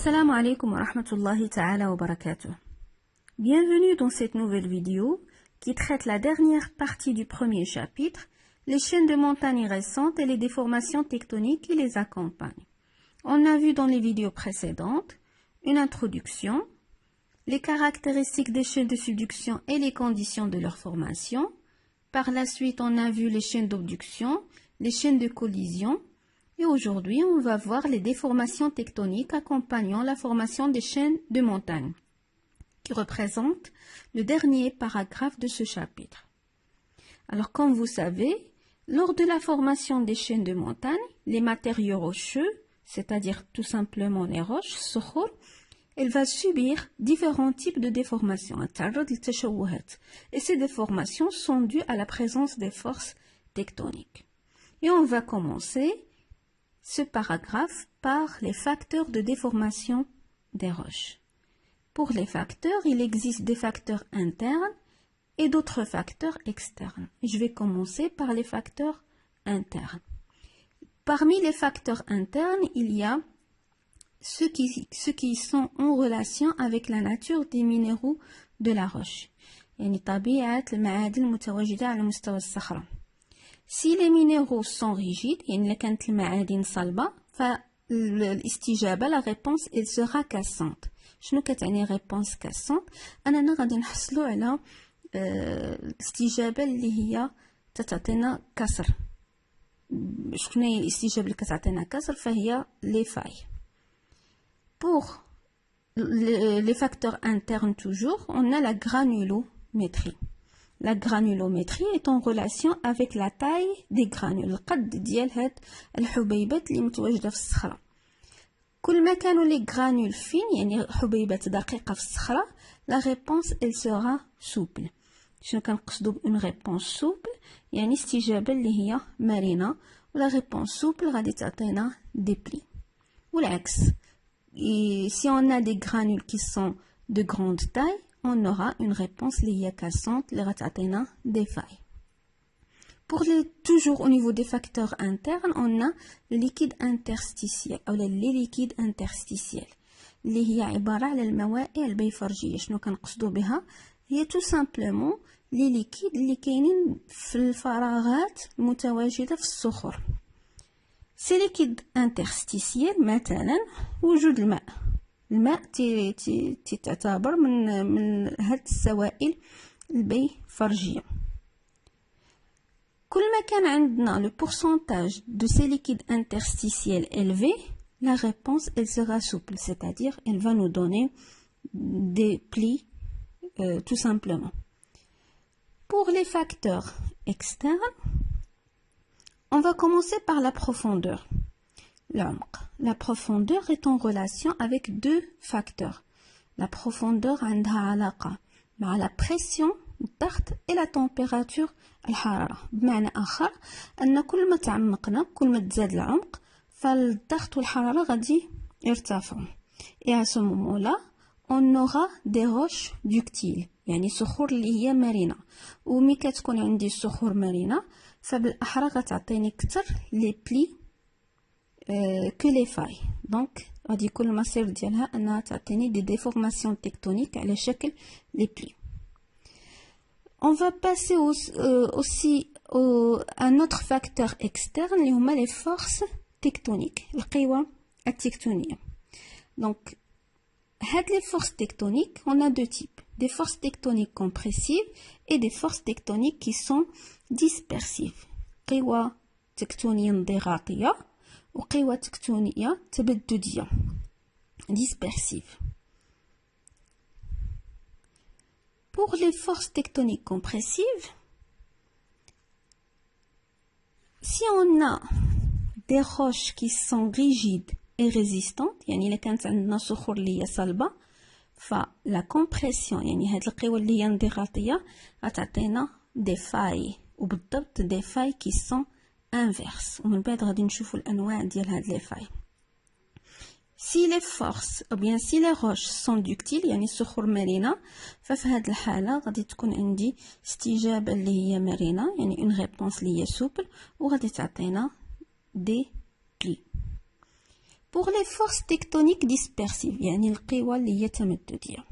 Assalamu alaikum wa rahmatullahi ta'ala wa barakatuh. Bienvenue dans cette nouvelle vidéo qui traite la dernière partie du premier chapitre, les chaînes de montagnes récentes et les déformations tectoniques qui les accompagnent. On a vu dans les vidéos précédentes une introduction, les caractéristiques des chaînes de subduction et les conditions de leur formation. Par la suite, on a vu les chaînes d'abduction, les chaînes de collision. Et aujourd'hui, on va voir les déformations tectoniques accompagnant la formation des chaînes de montagne, qui représentent le dernier paragraphe de ce chapitre. Alors, comme vous savez, lors de la formation des chaînes de montagne, les matériaux rocheux, c'est-à-dire tout simplement les roches, sokhor, elle va subir différents types de déformations. Et ces déformations sont dues à la présence des forces tectoniques. Et on va commencer ce paragraphe par les facteurs de déformation des roches. Pour les facteurs, il existe des facteurs internes et d'autres facteurs externes. Je vais commencer par les facteurs internes. Parmi les facteurs internes, il y a ceux qui sont en relation avec la nature des minéraux de la roche. Si les minéraux sont rigides, la réponse elle sera cassante. شنو كتعني réponse cassante؟ أننا غادي نحصلوا على الاستجابة اللي هي تتعطينا كسر. شنو هي الاستجابة اللي كتعطينا كسر؟ فهي les failles. Pour les facteurs internes toujours, on a la granulométrie. La granulométrie est en relation avec la taille des granules. القد ديال هاد الحبيبات اللي متواجدة في الصخرة. كل ما كانوا les granules fines يعني حبيبات دقيقة في الصخرة, la réponse elle sera souple. شنو كنقصدو une réponse souple يعني استجابة اللي هي مرنة, ولا réponse souple غادي تعطينا des plis. والعكس, si on a des granules qui sont de grande taille, on aura une réponse liée cassante, des failles. Toujours au niveau des facteurs internes, on a le liquide interstitiel, ou les liquides interstitiels. اللي هي عبارة على الموائع البيفرجية. شنو كنقصدو بها؟ هي tout simplement les liquides اللي كاينين في الفراغات المتواجدة في الصخور. Ces liquides interstitiels مثلا وجود الماء. الماء تعتبر من هاد السوائل البيفرجية. كل ما كان عندنا le pourcentage de ces liquides interstitiels élevé, la réponse elle sera souple, c'est-à-dire elle va nous donner des plis tout simplement. Pour les facteurs externes, on va commencer par la profondeur. La profondeur est en relation avec deux facteurs. La profondeur عندها علاقة مع la pression, الضغط et la température, الحرارة. بمعنى آخر أن كل ما تعمقنا كل ما تزاد العمق فالضغط والحرارة غادي يرتفعوا. Et à ce moment-là, on aura des roches ductiles, يعني صخور اللي هي مرنة. ومي كتكون عندي صخور مرنة فبالأحرى غتعطيني كتر les plis que les failles. Donc غادي يكون المصير ديالها انها تعطيني des déformations tectoniques على شكل les plis. On va passer aussi un autre facteur externe اللي هما les forces tectoniques, القوى التكتونية. Donc هاد les forces tectoniques, on a deux types, des forces tectoniques compressives et des forces tectoniques qui sont dispersives. قوى تكتونية انضغاطية وقوى تكتونية تبددية dispersive. Pour les forces tectoniques compressives, si on a des roches qui sont rigides et résistantes, يعني إلا كانت عندنا صخور اللي هي صلبة, فلا compression يعني هاد القوى اللي هي انضغاطية غتعطينا des failles, وبالضبط des failles qui sont inverse. ومن بعد غادي نشوفوا الانواع ديال هاد لي فاي. Si les forces ou bien si les roches sont ductiles يعني الصخور مرنة, ففي هاد الحالة غادي تكون عندي استجابة اللي هي مرنة يعني une réponse اللي هي souple وغادي تعطينا des plis. Pour les forces tectoniques dispersives يعني القوى اللي هي تمددية.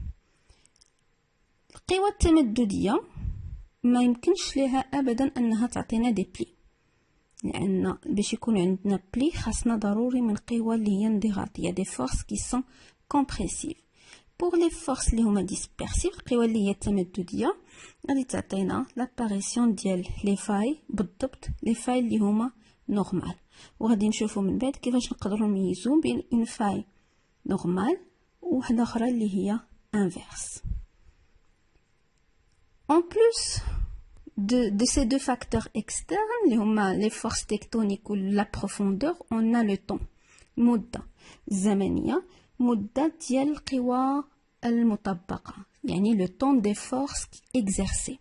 القوى التمددية ما يمكنش لها أبدا أنها تعطينا دي بلي، لأن باش يكون عندنا بلي خاصنا ضروري من قوى اللي هي انضغاطية des forces qui sont compressives. Pour les forces اللي هما dispersives القوى اللي هي التمددية غادي تعطينا l'apparition ديال لي فاي بالضبط لي فاي اللي هما نورمال، وغادي نشوفوا من بعد كيفاش نقدروا نميزوا بين اون فاي نورمال وواحدة أخرى اللي هي inverse. En plus de ces deux facteurs externes, les forces tectoniques ou la profondeur, on a le temps. مدة زمنية، مدة ديال القوى المطبقة، يعني le temps des forces exercées.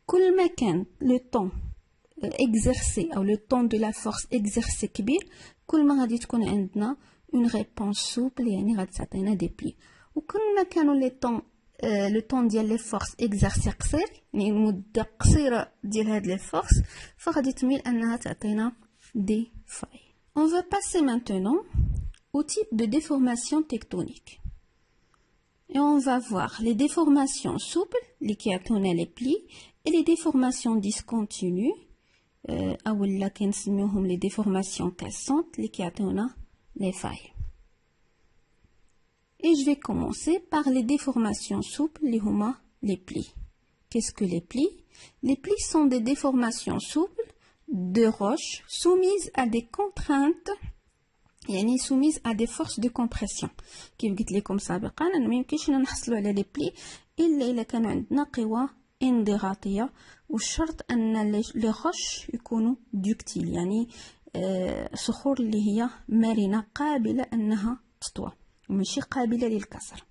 كل ما كان le temps exercé أو le temps de la force exercée كبير، كل ما غادي تكون عندنا une réponse souple، يعني غادي تعطينا des plis. وكل ما كانوا les temps لو طون ديال لي فورس اكزرسي قصير، يعني مده قصيره ديال هاد لي فورس، فغادي تميل انها تعطينا دي فاي. On va passer maintenant au type de déformation tectonique. Et on va voir les déformations souples, اللي كيعطونا لي بلي، et les déformations discontinues، او لا كنسميوهم les déformations cassantes، اللي كيعطونا لي فاي. Et je vais commencer par les déformations souples, les plis. Qu'est-ce que les plis? Les plis sont des déformations souples de roches soumises à des contraintes, يعني soumises à des forces de compression. كيف قلت لكم سابقا أنا ما يمكنش نحصلوا على les plis إلا إذا كان عندنا قوى انضغاطية، والشرط أن les roches يكونوا ductiles، يعني صخور اللي هي مرنة قابلة أنها تطوى ماشي قابلة للكسر.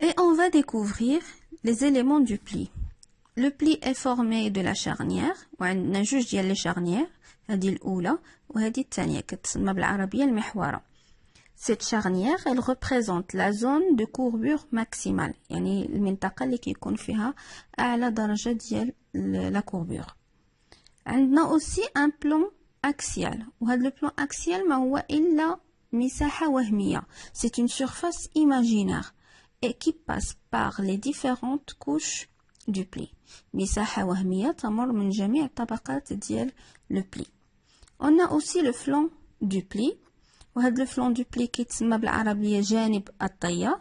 Et on va découvrir les éléments du pli. Le pli est formé de la charnière، وعندنا جوج ديال لي شارنيير، هذه الأولى وهذه الثانية، كتسمى بالعربية المحورة. Cette charnière elle représente la zone de courbure maximale، يعني المنطقة اللي كيكون فيها أعلى درجة ديال la courbure. عندنا aussi un plan axial، وهذا le plan axial ما هو إلا مساحة وهمية. C'est une surface imaginaire et qui passe par les différentes couches du pli. مساحة وهمية تمر من جميع طبقات ديال le pli. On a aussi le flanc du pli، وهذا le flanc du pli كيتسمى بالعربية جانب الطية.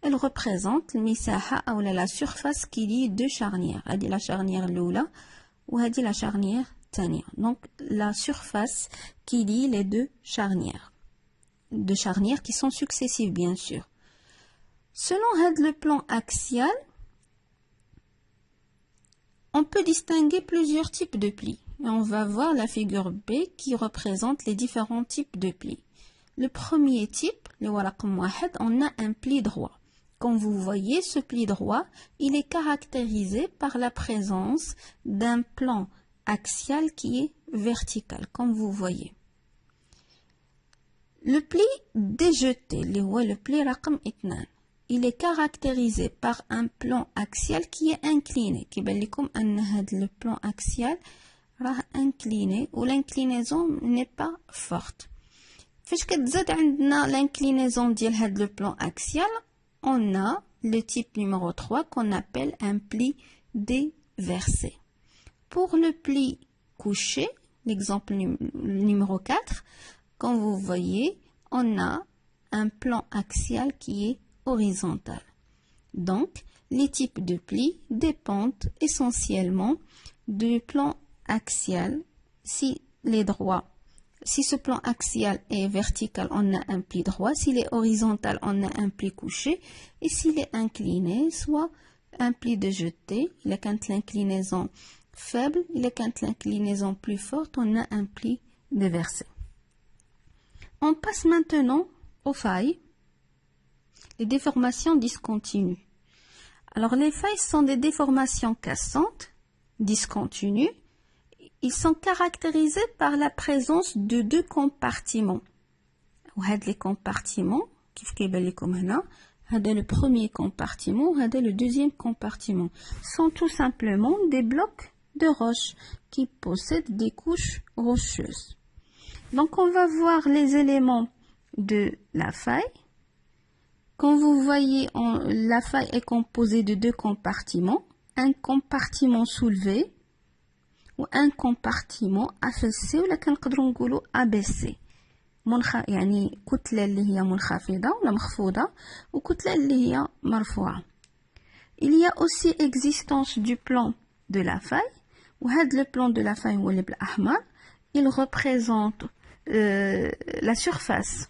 Elle représente المساحة أو la surface qui lie deux charnières، هذه la charnière الأولى وهذه la charnière الثانية. Donc la surface qui lie les deux charnières. De charnières qui sont successives bien sûr. Selon le plan axial, on peut distinguer plusieurs types de plis. Et on va voir la figure B qui représente les différents types de plis. Le premier type, le raqam 1, on a un pli droit. Comme vous voyez, ce pli droit, il est caractérisé par la présence d'un plan axial qui est vertical, comme vous voyez. Le pli déjeté, le pli raqam 2, il est caractérisé par un plan axial qui est incliné. كيبان لكم أن هذا le plan axial راه incliné و l'inclinaison n'est pas forte. فاش كتزاد عندنا l'inclinaison ديال هذا le plan axial, on a le type numéro 3 qu'on appelle un pli déversé. Pour le pli couché, l'exemple numéro 4, comme vous voyez, on a un plan axial qui est horizontal. Donc, les types de plis dépendent essentiellement du plan axial. Si ce plan axial est vertical, on a un pli droit. S'il est horizontal, on a un pli couché. Et s'il est incliné, soit un pli déjeté. Il est quand l'inclinaison faible, il est quand l'inclinaison plus forte, on a un pli déversé. On passe maintenant aux failles, les déformations discontinues. Alors les failles sont des déformations cassantes, discontinues. Ils sont caractérisés par la présence de deux compartiments. وهاد les compartiments, كيف كيبان لكم هنا, هذا le premier compartiment, هذا le deuxième compartiment, sont tout simplement des blocs de roches qui possèdent des couches rocheuses. Donc on va voir les éléments de la faille. Comme vous voyez, la faille est composée de deux compartiments, un compartiment soulevé ou un compartiment affaissé ولا كنقدروا نقولوا abaissé. يعني كتلة اللي هي منخفضة ولا مخفوضة وكتلة اللي هي مرفوعة. Il y a aussi existence du plan de la faille. وهذا le plan de la faille هو اللي بالأحمر. Il représente la surface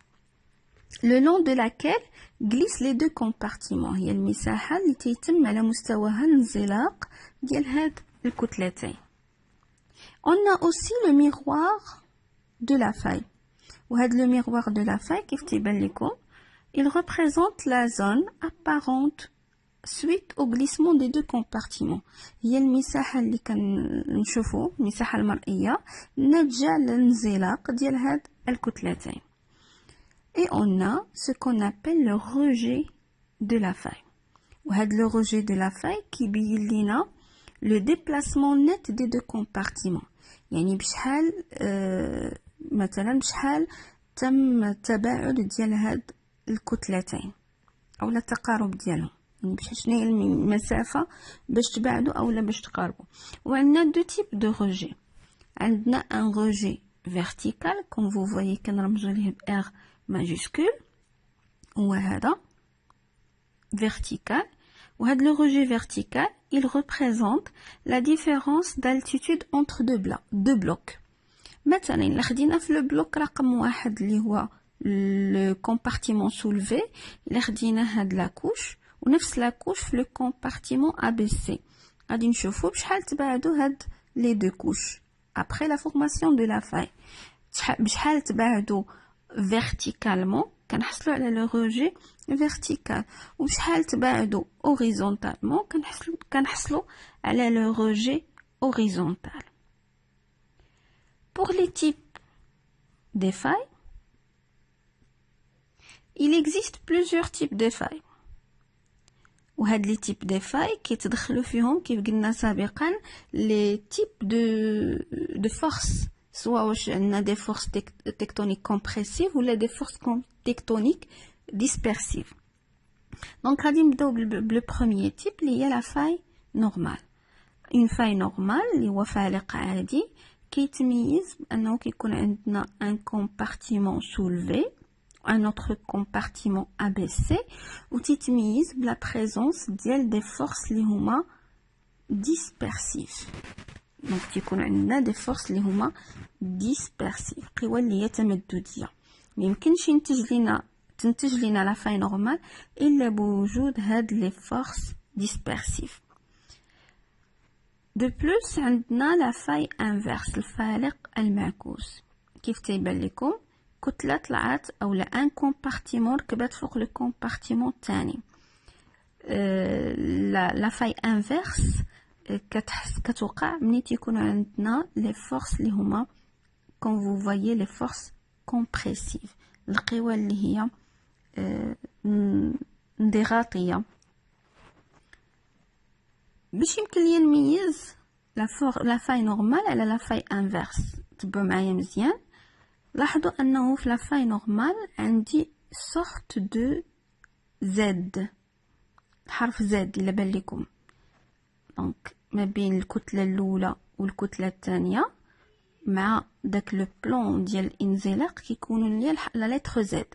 le long de laquelle glissent les deux compartiments. هي المساحة اللي تيتم على مستواها الانزلاق ديال هاد الكتلتين. On a aussi le miroir de la faille. وهذا le miroir de la faille كيف تيبان لكم il représente la zone apparente suite au glissement des deux compartiments. هي المساحة اللي كنشوفوا المساحة المرئية ناتجة للانزلاق ديال هاد الكتلتين. Et on a ce qu'on appelle le rejet de la faille. وهذا le rejet de la faille كيبين لنا le déplacement net des deux compartiments. يعني بشحال مثلا بشحال تم التباعد ديال هاد الكتلتين او التقارب ديالهم، يعني بشحال شنو هي المسافه باش تباعدوا اولا باش تقاربوا. وعندنا دو تيب دو روجي. عندنا ان روجي vertical comme vous voyez كنرمزوا ليه ب R majuscule هو هذا vertical. وهذا le rejet vertical il représente la différence d'altitude entre deux blocs. مثلا إلا خدينا في البلوك رقم واحد اللي هو le compartiment soulevé إلا خدينا هاد لاكوش ونفس لاكوش في le compartiment abaissé غادي نشوفو بشحال تباعدو هاد les deux couches après la formation de la faille. بشحال تباعدو verticalement كنحصلوا على le rejet vertical وبشحال تباعدو horizontalement كنحصلوا على le rejet horizontal. Pour les types des failles, il existe plusieurs types de failles. وهاد les types de failles كيتدخلوا فيهم كيف قلنا سابقا les types de forces, soit واش عندنا des forces tectoniques compressives ou des forces tectoniques dispersives. Donc غادي نبداو بل premier type اللي هي la faille normale. Une faille normale اللي هو فالق عادي كيتميز بأنه كيكون عندنا un compartiment soulevé un autre compartiment abaissé وتيتميز بلا présence ديال des forces اللي هما dispersives. دونك تيكون عندنا des forces اللي هما dispersives قوى اللي هي تمددية. ميمكنش تنتج لنا لا فاي نورمال إلا بوجود هاد les forces dispersives. De plus عندنا لا فاي انفيرس الفالق المعكوس. كيف تيبان لكم كتلة طلعت اولا ان كومبارتيمون ركبات فوق لو كومبارتيمون الثاني. لا فاي انفيرس كتوقع ملي تيكون عندنا لي فورس اللي هما كون فو فوايي لي فورس كومبريسيف القوى اللي هي انضغاطيه. باش يمكن لي نميز لا فاي نورمال على لا فاي انفيرس تبعوا معايا مزيان. لاحظوا انه في لا فاي نورمال عندي سورت دو زد حرف زد الا بان لكم دونك ما بين الكتله الاولى والكتله الثانيه مع داك لو بلون ديال الانزلاق كيكونوا ليا لا لتر زد.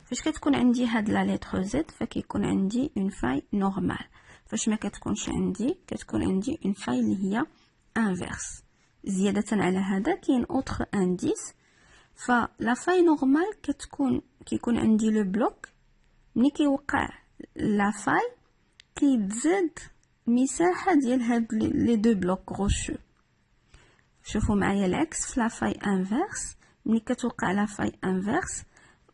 فاش كتكون عندي هاد لا لتر زد فكيكون عندي اون فاي نورمال. فاش ما كتكونش عندي كتكون عندي اون فاي اللي هي انفيرس. زياده على هذا كاين اوتر انديس. فلا فاي نورمال كيكون عندي لو بلوك ملي كيوقع لا فاي كيتزاد مساحه ديال هاد لي دو بلوك غوشو. شوفوا معايا العكس في لا فاي انفيرس ملي كتوقع لا فاي انفيرس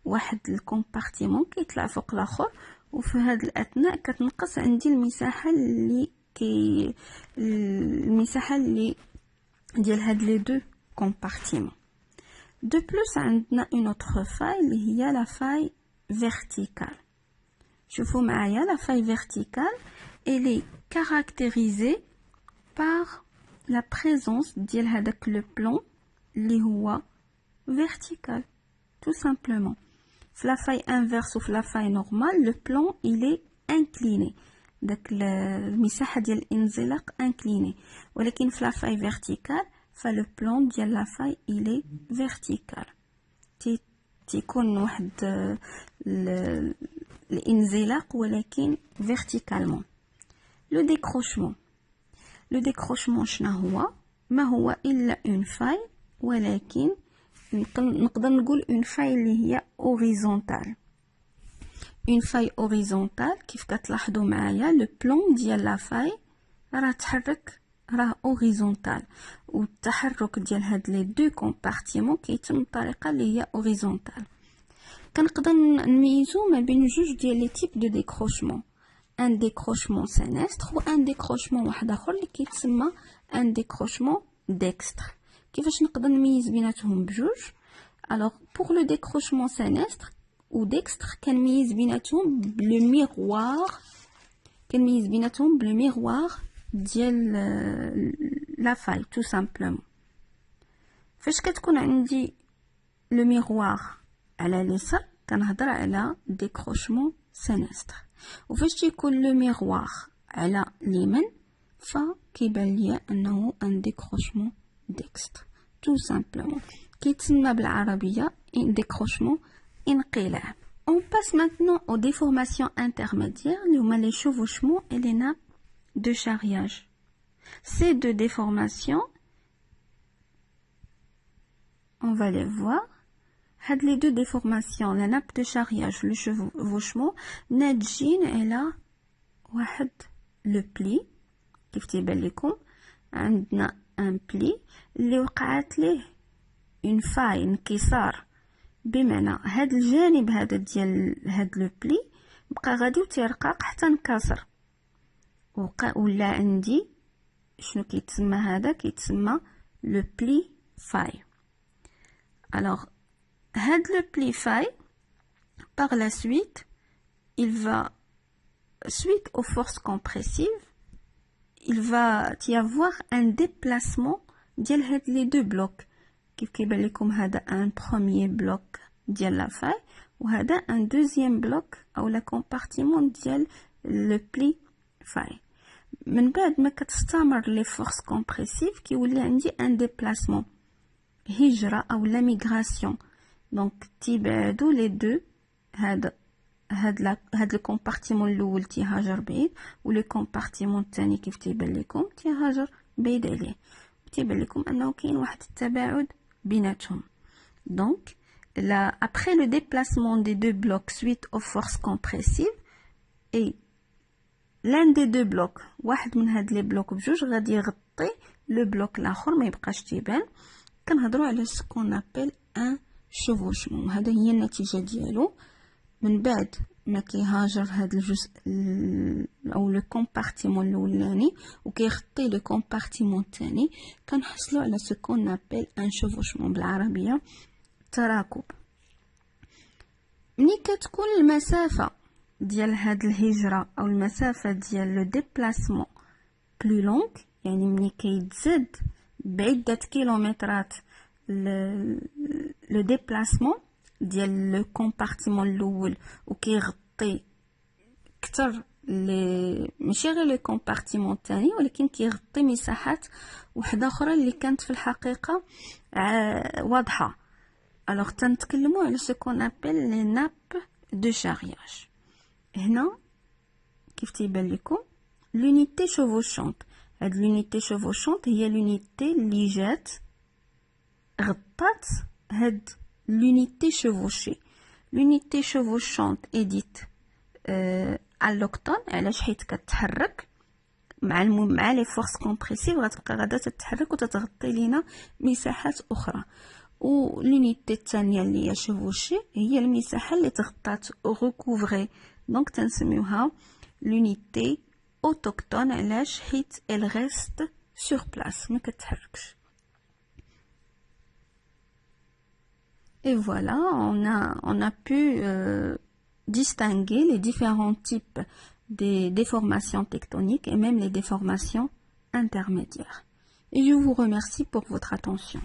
واحد الكومبارتيمون كيطلع فوق الاخر وفي هاد الاثناء كتنقص عندي المساحه اللي ديال هاد لي دو كومبارتيمون. De plus عندنا une autre faille اللي هي la faille verticale. شوفوا معايا la faille verticale elle est caractérisée par la présence ديال هذاك le plan اللي هو vertical tout simplement. la faille inverse ou la faille normale, le plan il est incliné. Donc المساحة ديال الانزلاق incliné. ولكن في la faille verticale, le plan ديال la faille il est vertical. تيكون واحد الانزلاق ولكن verticalement. Le décrochement. Le décrochement شنو هو؟ ما هو إلا une faille ولكن نقدر نقول une faille اللي هي horizontale. Une faille horizontale كيف كتلاحظوا معايا le plan ديال la faille راه تحرك راه horizontal والتحرك ديال هاد لي دو كومبارتيمون كيتم بطريقه اللي هي horizontal. كنقدر نميزو ما بين جوج ديال لي تيب دو ديكروشمون ان ديكروشمون سينستر و ان ديكروشمون واحد اخر اللي كيتسمى ان ديكروشمون ديكستر. كيفاش نقدر نميز بيناتهم بجوج؟ alors pour le décrochement sinistre ou dextre كنميز بيناتهم بلو ميغوار ديال لا فاي tout simplement. فاش كتكون عندي لو ميغوار على اليسار كنهضر على décrochement sinistre وفاش تيكون لو ميغوار على اليمين فكيبان ليا انه ان décrochement dextre tout simplement كيتسمى بالعربيه décrochement انقلاب. On passe maintenant aux déformations intermédiaires, les chevauchements et les nappes de charriage. Ces deux déformations, on va les voir. Les deux déformations, la nappe de charriage, le chevauchement, ناتجين على واحد le pli كيف تيبان لكم عندنا un pli اللي وقعت ليه une faille انكسار بمعنى هاد الجانب هذا ديال هاد لو بلي بقى غادي وتيرقق حتى انكسر ولا عندي شنو كيتسمى هذا كيتسمى لو بلي فاي. alors هاد لو بلي فاي par la suite il va suite aux forces compressives il va y avoir un déplacement ديال هاد لي دو بلوك كيف كيبان لكم هذا ان بروميير بلوك ديال لا فاي وهذا ان دوزيام بلوك او لا كومبارتيمون ديال لو بلي فاي. من بعد ما كتستمر لي فورس كومبريسيف كيولي عندي ان ديبلاسمون هجره او لا ميغراسيون دونك تيبعدوا لي دو هاد الكومبارتيمون الاول تيهاجر بعيد ولو كومبارتيمون الثاني كيف تيبان لكم تيهاجر بعيد عليه تيبان لكم انه كاين واحد التباعد بيناتهم. Donc là, après le déplacement des deux blocs suite aux forces compressives et l'un des deux blocs واحد من هاد لي بلوك بجوج غادي يغطي لو بلوك الاخر ما يبقاش تيبان كنهضروا على سكون ابل ان شوفوشمون. هذا هي النتيجه ديالو من بعد ما كيهاجر هاد الجزء او لو كومبارتيمون الاولاني وكيغطي لو كومبارتيمون الثاني كنحصلوا على سكون ابل ان شوفوشمون بالعربيه تراكب. ملي كتكون المسافه ديال هاد الهجره او المسافه ديال لو ديبلاسمون بلو لونغ يعني ملي كيتزاد بعده كيلومترات لو ديبلاسمون ديال لو كومبارتيمون الاول وكيغطي اكثر لي ماشي غير لو كومبارتيمون الثاني ولكن كيغطي مساحات وحده اخرى اللي كانت في الحقيقه واضحه. الوغ تنتكلموا على سكون ابل لي ناب دو شارياج. هنا كيف تيبان لكم لونيتي شوفوشونت. هاد لونيتي شوفوشونت هي لونيتي اللي جات غطات هاد l'unité chevauchée. L'unité chevauchante est dite alloctone علاش حيت كتحرك مع لي فورس كومبريسيف غتبقى غادا تتحرك وتتغطي لينا مساحات اخرى. و لونيتي الثانيه اللي هي شوفوشي هي المساحه اللي تغطات ريكوفري دونك تنسميوها لونيتي اوتوكتون علاش حيت elle reste sur place ما كتحركش. Et voilà, on a pu distinguer les différents types des déformations tectoniques et même les déformations intermédiaires. Et je vous remercie pour votre attention.